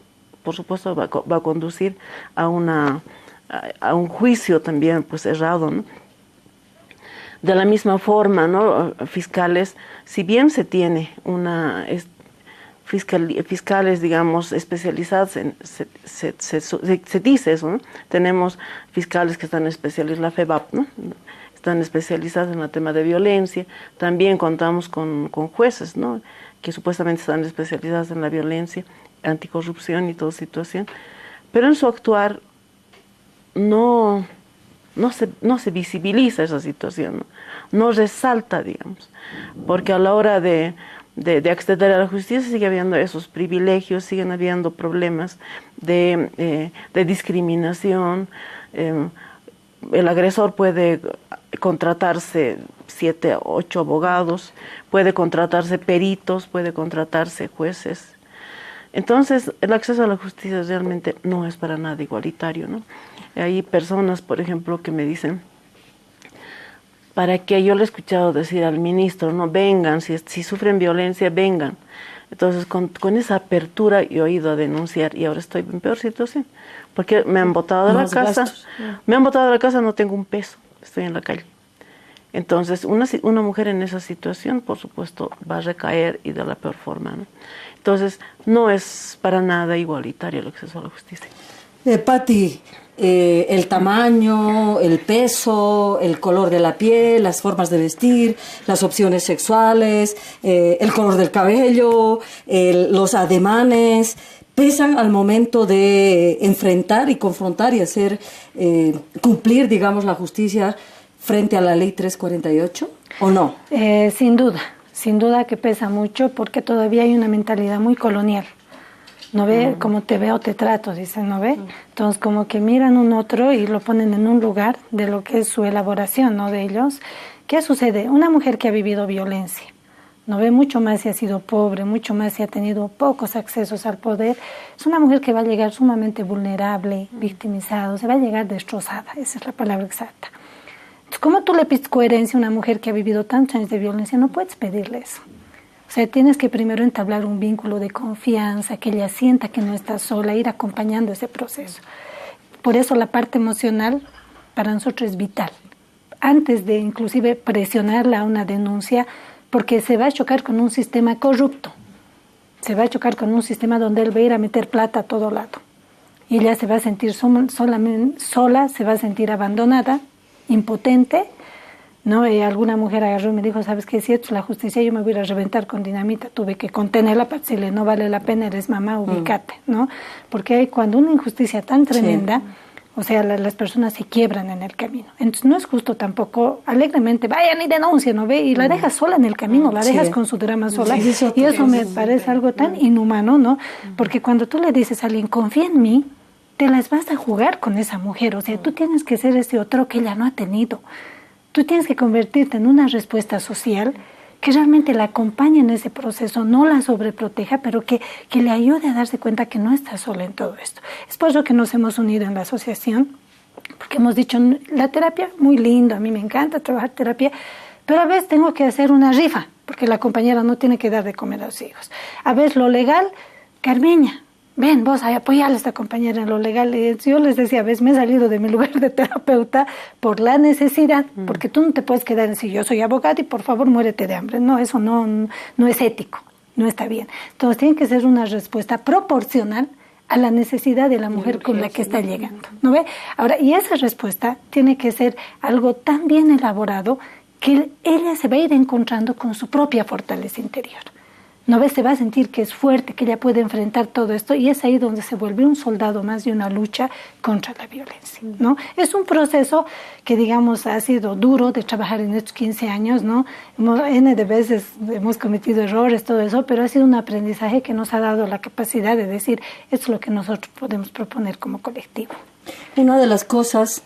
por supuesto, va a conducir a un juicio también, pues, errado, ¿no? De la misma forma, ¿no?, fiscales, si bien se tiene fiscales, digamos, especializados se dice eso, ¿no? Tenemos fiscales que están especializados, la FEBAP, ¿no?, están especializados en el tema de violencia. También contamos con jueces, ¿no?, que supuestamente están especializados en la violencia, anticorrupción y toda situación, pero en su actuar no se visibiliza esa situación, no resalta, digamos, porque a la hora de acceder a la justicia sigue habiendo esos privilegios, siguen habiendo problemas de discriminación. El agresor puede contratarse 7 o 8 abogados, puede contratarse peritos, puede contratarse jueces. Entonces, el acceso a la justicia realmente no es para nada igualitario, ¿no? Hay personas, por ejemplo, que me dicen, para que yo le he escuchado decir al ministro, no, vengan, si sufren violencia, vengan. Entonces, con esa apertura yo he ido a denunciar y ahora estoy en peor situación, porque me han botado de la casa, no tengo un peso, estoy en la calle. Entonces, una mujer en esa situación, por supuesto, va a recaer y de la peor forma, ¿no? Entonces, no es para nada igualitario el acceso a la justicia. Patti, el tamaño, el peso, el color de la piel, las formas de vestir, las opciones sexuales, el color del cabello, los ademanes, pesan al momento de enfrentar y confrontar y hacer cumplir, digamos, la justicia frente a la ley 348, ¿o no? Sin duda que pesa mucho, porque todavía hay una mentalidad muy colonial. ¿No ve? Como te veo, te trato, dicen, ¿no ve? Entonces, como que miran un otro y lo ponen en un lugar de lo que es su elaboración, ¿no?, de ellos. ¿Qué sucede? Una mujer que ha vivido violencia, no ve mucho más si ha sido pobre, mucho más si ha tenido pocos accesos al poder, es una mujer que va a llegar sumamente vulnerable, victimizada, se va a llegar destrozada, esa es la palabra exacta. Entonces, ¿cómo tú le pides coherencia a una mujer que ha vivido tantos años de violencia? No puedes pedirle eso. O sea, tienes que primero entablar un vínculo de confianza, que ella sienta que no está sola, ir acompañando ese proceso. Por eso la parte emocional para nosotros es vital. Antes de inclusive presionarla a una denuncia, porque se va a chocar con un sistema corrupto, se va a chocar con un sistema donde él va a ir a meter plata a todo lado. Y ella se va a sentir sola, se va a sentir abandonada, impotente, ¿no? Alguna mujer agarró y me dijo, ¿sabes qué? Si esto es la justicia, yo me voy a ir a reventar con dinamita. Tuve que contenerla para decirle, no vale la pena, eres mamá, ubícate, ¿no? Porque cuando una injusticia tan tremenda... Sí. O sea, las personas se quiebran en el camino. Entonces, no es justo tampoco alegremente, vayan y denuncien, ¿no ve? Y la dejas sola en el camino, la dejas con su drama sola. Sí, y eso me parece algo tan inhumano, ¿no? Porque cuando tú le dices a alguien, confía en mí, te las vas a jugar con esa mujer. O sea, tú tienes que ser ese otro que ella no ha tenido. Tú tienes que convertirte en una respuesta social que realmente la acompañe en ese proceso, no la sobreproteja, pero que le ayude a darse cuenta que no está sola en todo esto. Es por eso que nos hemos unido en la asociación, porque hemos dicho, la terapia, muy lindo, a mí me encanta trabajar terapia, pero a veces tengo que hacer una rifa, porque la compañera no tiene que dar de comer a los hijos. A veces lo legal, Carmeña, ven vos a apoyar a esta compañera en lo legal. Yo les decía, a veces me he salido de mi lugar de terapeuta por la necesidad, porque tú no te puedes quedar en si yo soy abogada y por favor muérete de hambre. No, eso no es ético, no está bien. Entonces tiene que ser una respuesta proporcional a la necesidad de la mujer con la que está llegando, ¿no ve? Ahora, y esa respuesta tiene que ser algo tan bien elaborado que ella se va a ir encontrando con su propia fortaleza interior. ¿No ves? Se va a sentir que es fuerte, que ella puede enfrentar todo esto, y es ahí donde se vuelve un soldado más de una lucha contra la violencia, ¿no? Es un proceso que, digamos, ha sido duro de trabajar en estos 15 años, ¿no? N de veces hemos cometido errores, todo eso, pero ha sido un aprendizaje que nos ha dado la capacidad de decir, esto es lo que nosotros podemos proponer como colectivo. Una de las cosas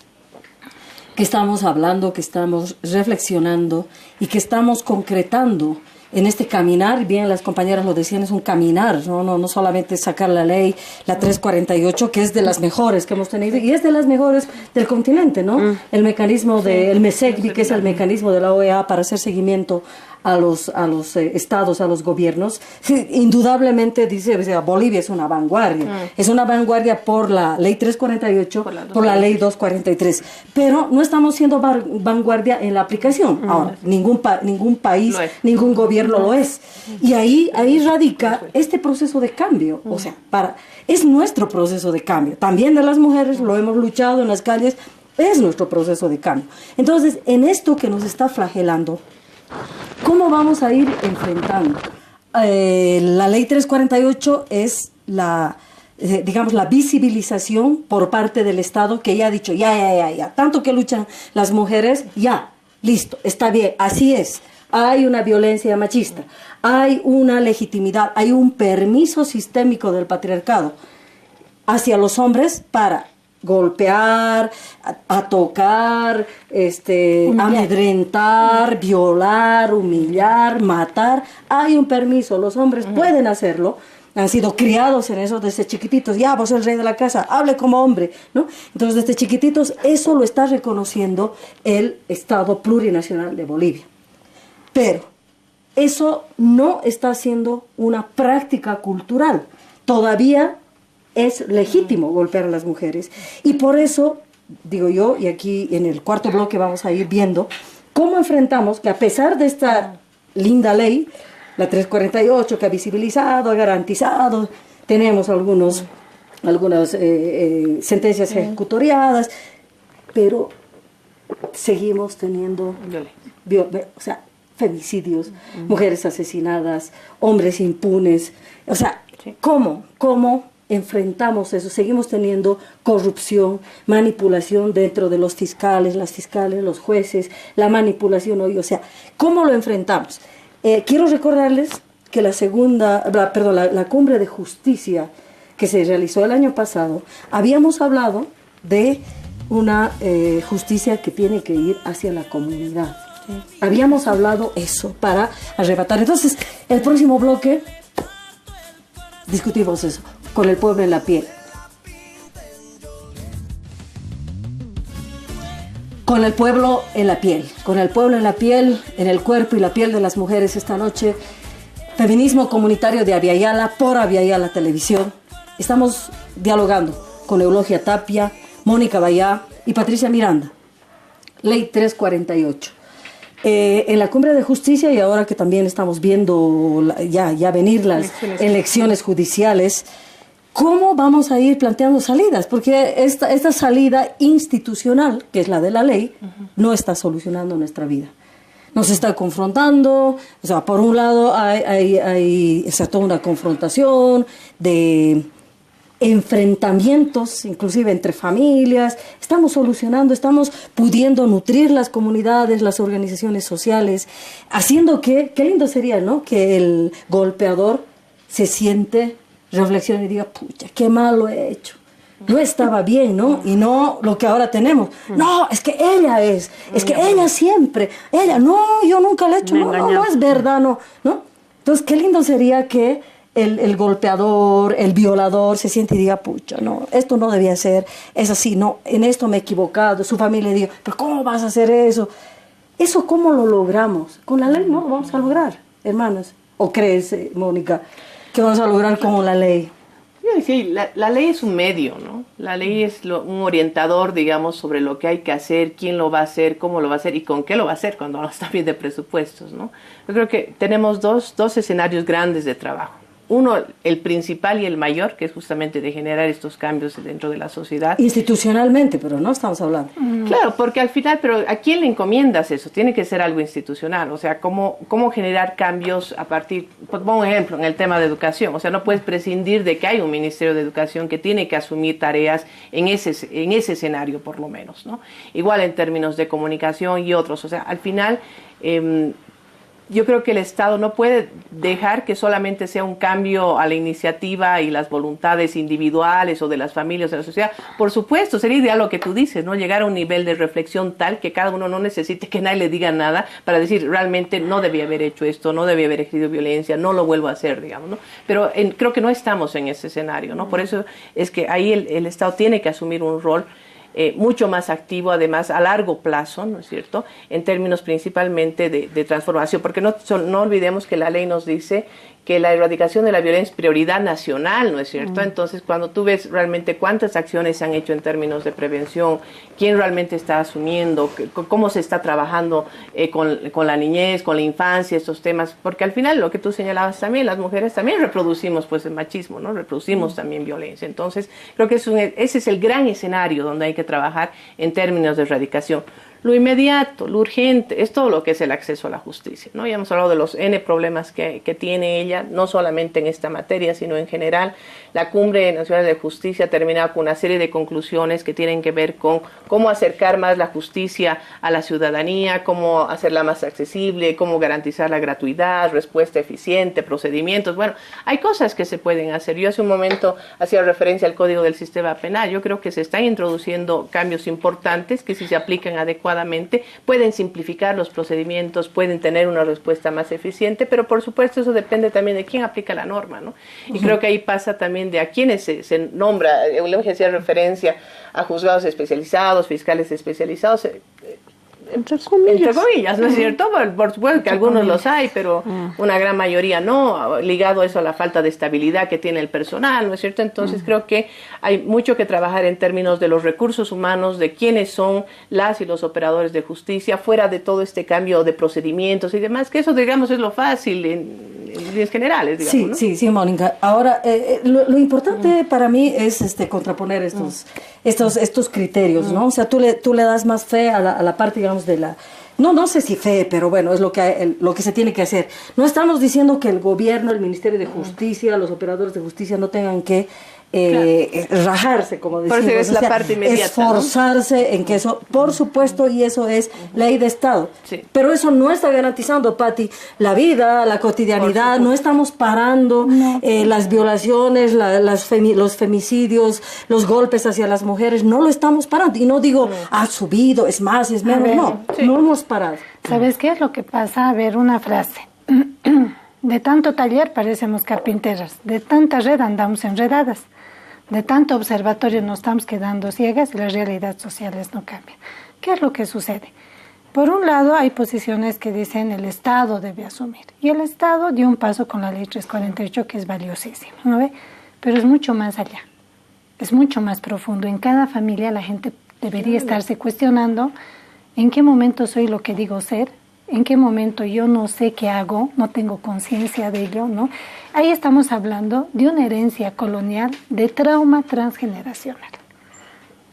que estamos hablando, que estamos reflexionando y que estamos concretando en este caminar, bien las compañeras lo decían, es un caminar, no solamente sacar la ley, la 348, que es de las mejores que hemos tenido, y es de las mejores del continente, ¿no? El mecanismo del MESECBI, que es el mecanismo de la OEA para hacer seguimiento a los estados, a los gobiernos, indudablemente dice, o sea, Bolivia es una vanguardia. Es una vanguardia por la ley 348, por la ley 243. Pero no estamos siendo vanguardia en la aplicación. Ahora, ningún país, ningún gobierno lo es. Y ahí radica este proceso de cambio. O sea, es nuestro proceso de cambio. También de las mujeres, lo hemos luchado en las calles, es nuestro proceso de cambio. Entonces, en esto que nos está flagelando, ¿cómo vamos a ir enfrentando? La ley 348 es digamos, la visibilización por parte del Estado, que ya ha dicho, ya, tanto que luchan las mujeres, ya, listo, está bien, así es. Hay una violencia machista, hay una legitimidad, hay un permiso sistémico del patriarcado hacia los hombres para golpear, a tocar, amedrentar, violar, humillar, matar. Hay un permiso, los hombres pueden hacerlo, han sido criados en eso desde chiquititos. Ya, vos el rey de la casa, hable como hombre, ¿no? Entonces, desde chiquititos, eso lo está reconociendo el Estado Plurinacional de Bolivia. Pero eso no está siendo una práctica cultural. Todavía es legítimo golpear a las mujeres. Y por eso, digo yo, y aquí en el cuarto bloque vamos a ir viendo cómo enfrentamos que a pesar de esta linda ley, la 348, que ha visibilizado, ha garantizado, tenemos algunas sentencias ejecutoriadas, pero seguimos teniendo femicidios, mujeres asesinadas, hombres impunes. O sea, ¿cómo enfrentamos eso? Seguimos teniendo corrupción, manipulación dentro de los fiscales, las fiscales, los jueces, la manipulación hoy. O sea, ¿cómo lo enfrentamos? Quiero recordarles que la cumbre de justicia que se realizó el año pasado, habíamos hablado de una justicia que tiene que ir hacia la comunidad. Habíamos hablado eso para arrebatar. Entonces, el próximo bloque discutimos eso, con el pueblo en la piel. Con el pueblo en la piel, con el pueblo en la piel, en el cuerpo y la piel de las mujeres esta noche. Feminismo comunitario de Aviala, por Aviala Televisión. Estamos dialogando con Eulogia Tapia, Mónica Bayá y Patricia Miranda. Ley 348. En la Cumbre de Justicia, y ahora que también estamos viendo ya venir las elecciones judiciales, ¿cómo vamos a ir planteando salidas? Porque esta salida institucional, que es la de la ley, no está solucionando nuestra vida. Nos está confrontando, o sea, por un lado hay toda una confrontación de enfrentamientos, inclusive entre familias. Estamos solucionando, estamos pudiendo nutrir las comunidades, las organizaciones sociales, haciendo qué lindo sería, ¿no? Que el golpeador se siente, reflexione y diga, pucha, qué mal lo he hecho. No estaba bien, ¿no? Y no lo que ahora tenemos. No, es que ella es que ella siempre, no, yo nunca le he hecho, no es verdad, no. Entonces, qué lindo sería que el golpeador, el violador se siente y diga, pucha, no, esto no debía ser, es así, no, en esto me he equivocado. Su familia diga, pero ¿cómo vas a hacer eso? ¿Eso cómo lo logramos? Con la ley no lo vamos a lograr, hermanas. ¿O crees, Mónica, que vamos a lograr con la ley? Sí, la ley es un medio, ¿no? La ley es un orientador, digamos, sobre lo que hay que hacer, quién lo va a hacer, cómo lo va a hacer y con qué lo va a hacer cuando hablamos también de presupuestos, ¿no? Yo creo que tenemos dos escenarios grandes de trabajo. Uno, el principal y el mayor, que es justamente de generar estos cambios dentro de la sociedad. Institucionalmente, pero no estamos hablando. Claro, porque al final, pero ¿a quién le encomiendas eso? Tiene que ser algo institucional, o sea, ¿cómo generar cambios a partir, pues, pongo un ejemplo, en el tema de educación, o sea, no puedes prescindir de que hay un Ministerio de Educación que tiene que asumir tareas en ese escenario, por lo menos, ¿no? Igual en términos de comunicación y otros, o sea, al final yo creo que el Estado no puede dejar que solamente sea un cambio a la iniciativa y las voluntades individuales o de las familias de la sociedad. Por supuesto, sería ideal lo que tú dices, ¿no? Llegar a un nivel de reflexión tal que cada uno no necesite que nadie le diga nada para decir, realmente no debía haber hecho esto, no debía haber ejercido violencia, no lo vuelvo a hacer, digamos, ¿no? Pero creo que no estamos en ese escenario, ¿no? Por eso es que ahí el Estado tiene que asumir un rol mucho más activo, además a largo plazo, ¿no es cierto?, en términos principalmente de transformación, porque no olvidemos que la ley nos dice que la erradicación de la violencia es prioridad nacional, ¿no es cierto? Entonces, cuando tú ves realmente cuántas acciones se han hecho en términos de prevención, quién realmente está asumiendo, cómo se está trabajando con la niñez, con la infancia, estos temas, porque al final lo que tú señalabas también, las mujeres también reproducimos pues el machismo, ¿no? Reproducimos también violencia. Entonces, creo que ese es el gran escenario donde hay que trabajar en términos de erradicación. Lo inmediato, lo urgente, es todo lo que es el acceso a la justicia, ¿no? Ya hemos hablado de los N problemas que tiene ella, no solamente en esta materia, sino en general. La Cumbre Nacional de Justicia ha terminado con una serie de conclusiones que tienen que ver con cómo acercar más la justicia a la ciudadanía, cómo hacerla más accesible, cómo garantizar la gratuidad, respuesta eficiente, procedimientos. Bueno, hay cosas que se pueden hacer. Yo hace un momento hacía referencia al Código del Sistema Penal. Yo creo que se están introduciendo cambios importantes que, si se aplican adecuadamente, pueden simplificar los procedimientos, pueden tener una respuesta más eficiente, pero por supuesto eso depende también de quién aplica la norma, ¿no? Y creo que ahí pasa también de a quiénes se nombra. Eulogia hacía referencia a juzgados especializados, fiscales especializados, entre comillas, ¿no es cierto? Por supuesto que algunos los hay, pero una gran mayoría no, ligado eso a la falta de estabilidad que tiene el personal, ¿no es cierto? Entonces creo que hay mucho que trabajar en términos de los recursos humanos, de quiénes son las y los operadores de justicia, fuera de todo este cambio de procedimientos y demás, que eso, digamos, es lo fácil en líneas generales, digamos, sí, ¿no? sí, Mónica. Ahora, lo importante para mí es contraponer estos criterios, ¿no? O sea, tú le das más fe a la parte, digamos, de la... No sé si fe, pero bueno, es lo que se tiene que hacer. No estamos diciendo que el gobierno, el Ministerio de Justicia, los operadores de justicia no tengan que rajarse, como decimos. Por eso es la parte inmediata, esforzarse en que eso, por supuesto, y eso es ley de Estado. Sí. Pero eso no está garantizando, Pati, la vida, la cotidianidad. No estamos parando las violaciones, los femicidios, los golpes hacia las mujeres. No lo estamos parando. Y no digo, ha subido, es más, es menos. No hemos parado. ¿Sabes qué es lo que pasa? A ver, una frase. De tanto taller parecemos carpinteras, de tanta red andamos enredadas, de tanto observatorio nos estamos quedando ciegas y las realidades sociales no cambian. ¿Qué es lo que sucede? Por un lado hay posiciones que dicen el Estado debe asumir, y el Estado dio un paso con la ley 348 que es valiosísima, ¿no ve? Pero es mucho más allá, es mucho más profundo. En cada familia la gente debería estarse cuestionando en qué momento soy lo que digo ser, en qué momento yo no sé qué hago, no tengo conciencia de ello, ¿no? Ahí estamos hablando de una herencia colonial de trauma transgeneracional.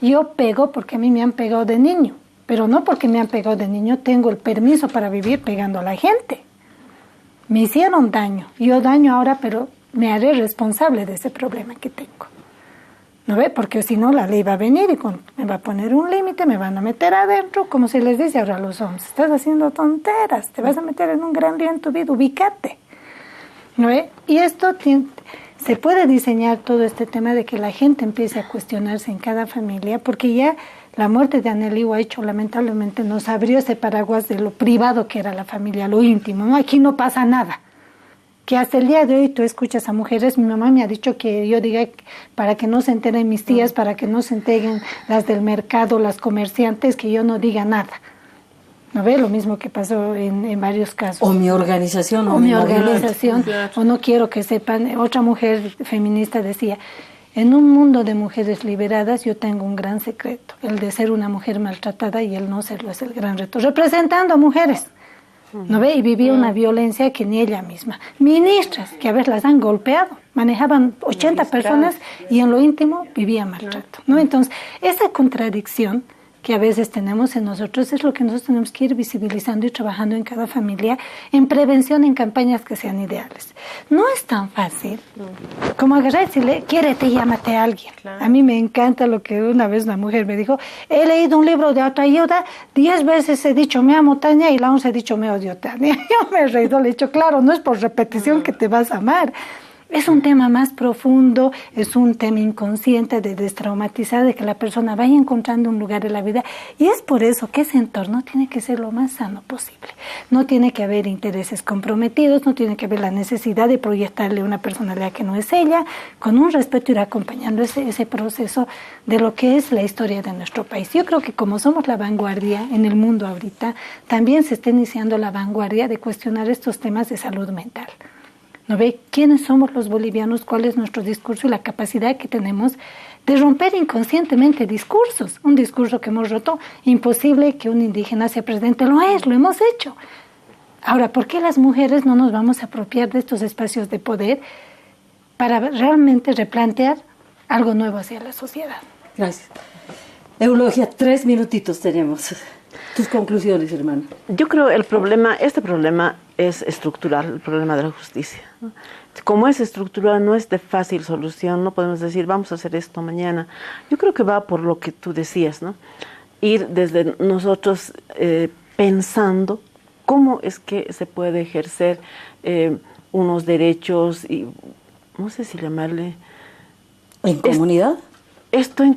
Yo pego porque a mí me han pegado de niño, pero no porque me han pegado de niño tengo el permiso para vivir pegando a la gente. Me hicieron daño, yo daño ahora, pero me haré responsable de ese problema que tengo. ¿No ve? Porque si no, la ley va a venir y me va a poner un límite, me van a meter adentro, como se les dice ahora a los hombres. Estás haciendo tonteras, te vas a meter en un gran lío en tu vida, ubícate. ¿No ve? Y esto se puede diseñar todo este tema de que la gente empiece a cuestionarse en cada familia, porque ya la muerte de Aneliu ha hecho, lamentablemente, nos abrió ese paraguas de lo privado que era la familia, lo íntimo, ¿no? Aquí no pasa nada. Que hasta el día de hoy tú escuchas a mujeres, mi mamá me ha dicho que yo diga para que no se enteren mis tías, para que no se enteren las del mercado, las comerciantes, que yo no diga nada. ¿No ve? Lo mismo que pasó en varios casos. O mi organización. O mi organización, o no quiero que sepan. Otra mujer feminista decía, en un mundo de mujeres liberadas yo tengo un gran secreto, el de ser una mujer maltratada y el no serlo es el gran reto. Representando a mujeres. ¿No ve? Y vivía una violencia que ni ella misma. Ministras que a veces las han golpeado, manejaban 80 personas y en lo íntimo vivía maltrato, ¿no? Entonces, esa contradicción que a veces tenemos en nosotros es lo que nosotros tenemos que ir visibilizando y trabajando en cada familia, en prevención, en campañas que sean ideales. No es tan fácil como agarrar y decirle, quiérete, llámate a alguien. Claro. A mí me encanta lo que una vez una mujer me dijo, he leído un libro de autoayuda, 10 veces he dicho me amo Tania y la 11 he dicho me odio Tania. Yo me he reído, le he dicho, claro, no es por repetición que te vas a amar. Es un tema más profundo, es un tema inconsciente de destraumatizar, de que la persona vaya encontrando un lugar en la vida. Y es por eso que ese entorno tiene que ser lo más sano posible. No tiene que haber intereses comprometidos, no tiene que haber la necesidad de proyectarle una personalidad que no es ella. Con un respeto ir acompañando ese proceso de lo que es la historia de nuestro país. Yo creo que como somos la vanguardia en el mundo ahorita, también se está iniciando la vanguardia de cuestionar estos temas de salud mental. ¿No ve? ¿Quiénes somos los bolivianos? ¿Cuál es nuestro discurso y la capacidad que tenemos de romper inconscientemente discursos? Un discurso que hemos roto, imposible que un indígena sea presidente. Lo hemos hecho. Ahora, ¿por qué las mujeres no nos vamos a apropiar de estos espacios de poder para realmente replantear algo nuevo hacia la sociedad? Gracias. Eulogia, 3 minutitos tenemos. Tus conclusiones, hermano. Yo creo este problema es estructural, el problema de la justicia, ¿no? Como es estructural, no es de fácil solución, no podemos decir vamos a hacer esto mañana. Yo creo que va por lo que tú decías, ¿no? Ir desde nosotros pensando cómo es que se puede ejercer unos derechos y no sé si llamarle... ¿En comunidad? Esto en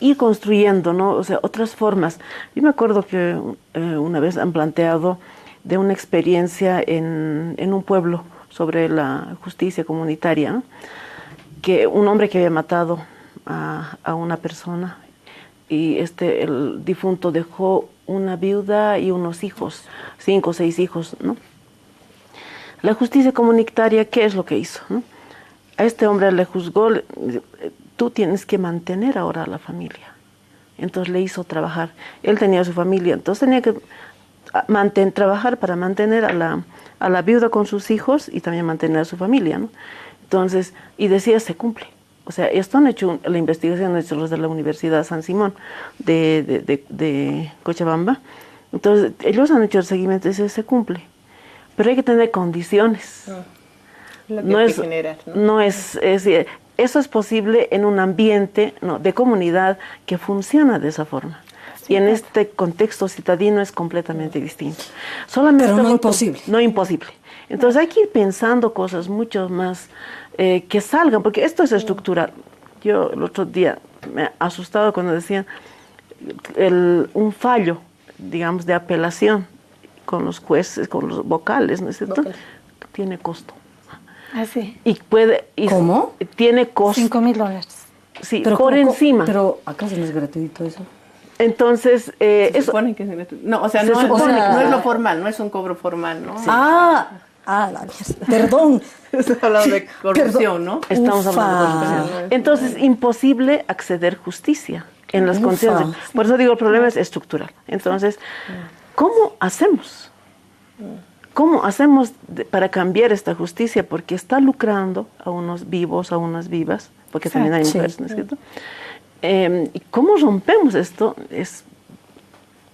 ir construyendo, ¿no? O sea, otras formas. Yo me acuerdo que una vez han planteado de una experiencia en un pueblo sobre la justicia comunitaria, ¿no? Que un hombre que había matado a una persona y el difunto dejó una viuda y unos hijos, 5 o 6 hijos, ¿no? La justicia comunitaria, ¿qué es lo que hizo, ¿no? A este hombre le juzgó, tú tienes que mantener ahora a la familia. Entonces le hizo trabajar. Él tenía su familia, entonces tenía que trabajar para mantener a la viuda con sus hijos y también mantener a su familia, ¿no? Entonces, y decía, se cumple. O sea, esto han hecho, la investigación han hecho los de la Universidad San Simón de Cochabamba. Entonces, ellos han hecho el seguimiento y se cumple. Pero hay que tener condiciones. Lo que no es generar, ¿no? No es eso es posible en un ambiente, ¿no?, de comunidad que funciona de esa forma. Y en este contexto citadino es completamente distinto. Solamente pero no imposible. No imposible. Entonces hay que ir pensando cosas mucho más que salgan, porque esto es estructural. Yo el otro día me he asustado cuando decían un fallo, digamos, de apelación con los jueces, con los vocales, ¿no es cierto? Tiene costo. Así. Y puede... ¿Cómo? Tiene costo. $5,000. Sí, Pero por encima. Pero ¿acaso no es gratuito eso? Entonces, Se supone que no, o sea, no es lo formal, no es un cobro formal, ¿no? Sí. La mierda. Perdón. Estamos hablando de corrupción, ¿no? Estamos hablando de corrupción. Entonces, imposible acceder a justicia en las condiciones. Por eso digo, el problema es estructural. Entonces, ¿cómo hacemos? ¿Cómo hacemos para cambiar esta justicia? Porque está lucrando a unos vivos, a unas vivas, porque también hay mujeres, ¿no es cierto? ¿Y cómo rompemos esto?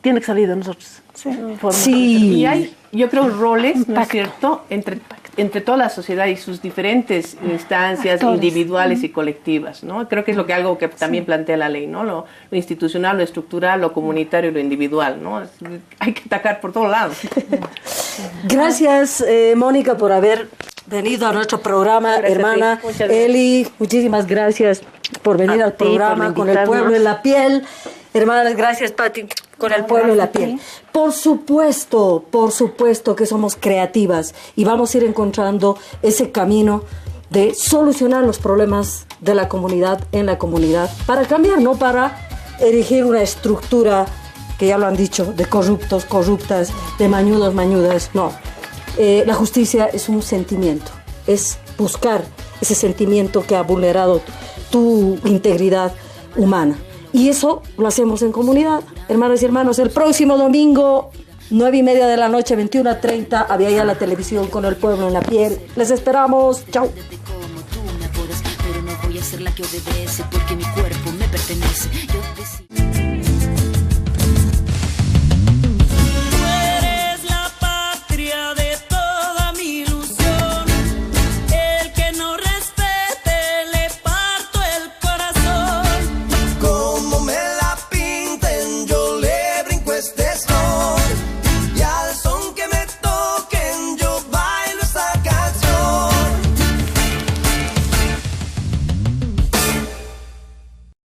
Tiene que salir de nosotros. Sí. Y hay, yo creo, roles, ¿no es cierto?, entre toda la sociedad y sus diferentes instancias individuales y colectivas, ¿no? Creo que es algo que también plantea la ley, ¿no? Lo institucional, lo estructural, lo comunitario y lo individual, ¿no? Hay que atacar por todos lados. Gracias, Mónica, por haber venido a nuestro programa, hermana. Eli, muchísimas gracias por venir al programa con el pueblo en la piel. Hermanas, gracias, Pati, con el pueblo en la piel. Por supuesto que somos creativas y vamos a ir encontrando ese camino de solucionar los problemas de la comunidad en la comunidad para cambiar, no para erigir una estructura que ya lo han dicho, de corruptos, corruptas, de mañudos, mañudas. No, la justicia es un sentimiento, es buscar ese sentimiento que ha vulnerado tu integridad humana. Y eso lo hacemos en comunidad. Hermanas y hermanos, el próximo domingo, 9:30 de la noche, 21:30, había ya la televisión con el pueblo en la piel. Les esperamos. Chao. Pero no voy a ser la que obedece porque mi cuerpo me pertenece.